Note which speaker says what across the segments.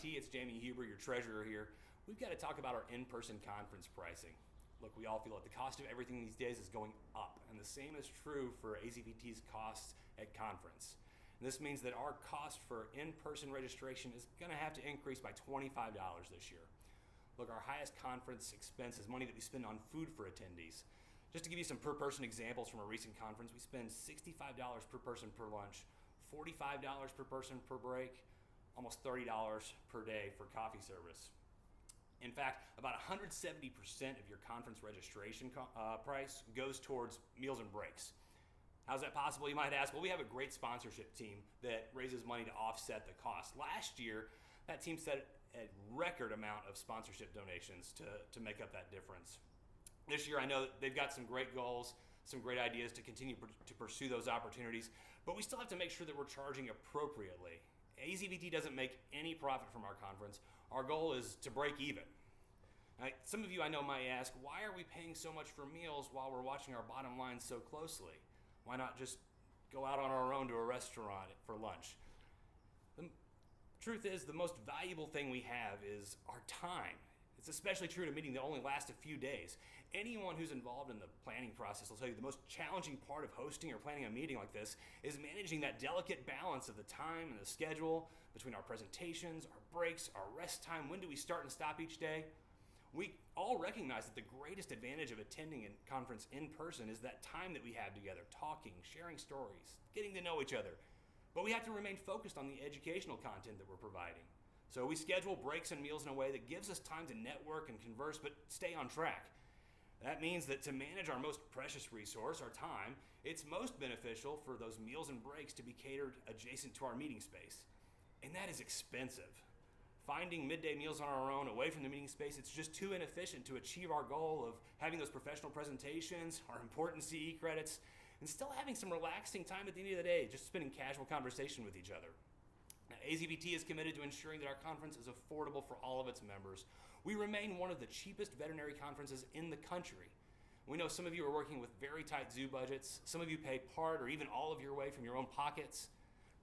Speaker 1: AZVT, it's Jamie Huber, your treasurer here. We've got to talk about our in-person conference pricing. Look, we all feel that the cost of everything these days is going up, and the same is true for AZVT's costs at conference. And this means that our cost for in-person registration is going to have to increase by $25 this year. Look, our highest conference expense is money that we spend on food for attendees. Just to give you some per-person examples from a recent conference, we spend $65 per person per lunch, $45 per person per break, almost $30 per day for coffee service. In fact, about 170% of your conference registration price goes towards meals and breaks. How's that possible, you might ask? Well, we have a great sponsorship team that raises money to offset the cost. Last year, that team set a record amount of sponsorship donations to make up that difference. This year, I know that they've got some great goals, some great ideas to continue to pursue those opportunities, but we still have to make sure that we're charging appropriately. AZVT doesn't make any profit from our conference. Our goal is to break even. Now, some of you I know might ask, why are we paying so much for meals while we're watching our bottom line so closely? Why not just go out on our own to a restaurant for lunch? The truth is, the most valuable thing we have is our time. It's especially true in a meeting that only lasts a few days. Anyone who's involved in the planning process will tell you the most challenging part of hosting or planning a meeting like this is managing that delicate balance of the time and the schedule between our presentations, our breaks, our rest time, when do we start and stop each day. We all recognize that the greatest advantage of attending a conference in person is that time that we have together, talking, sharing stories, getting to know each other. But we have to remain focused on the educational content that we're providing. So we schedule breaks and meals in a way that gives us time to network and converse, but stay on track. That means that to manage our most precious resource, our time, it's most beneficial for those meals and breaks to be catered adjacent to our meeting space. And that is expensive. Finding midday meals on our own away from the meeting space, it's just too inefficient to achieve our goal of having those professional presentations, our important CE credits, and still having some relaxing time at the end of the day, just spending casual conversation with each other. Now, AZVT is committed to ensuring that our conference is affordable for all of its members. We remain one of the cheapest veterinary conferences in the country. We know some of you are working with very tight zoo budgets. Some of you pay part or even all of your way from your own pockets.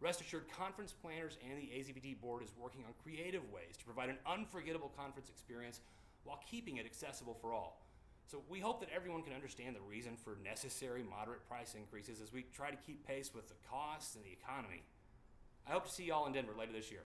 Speaker 1: Rest assured, conference planners and the AZVT board is working on creative ways to provide an unforgettable conference experience while keeping it accessible for all. So we hope that everyone can understand the reason for necessary moderate price increases as we try to keep pace with the costs and the economy. I hope to see you all in Denver later this year.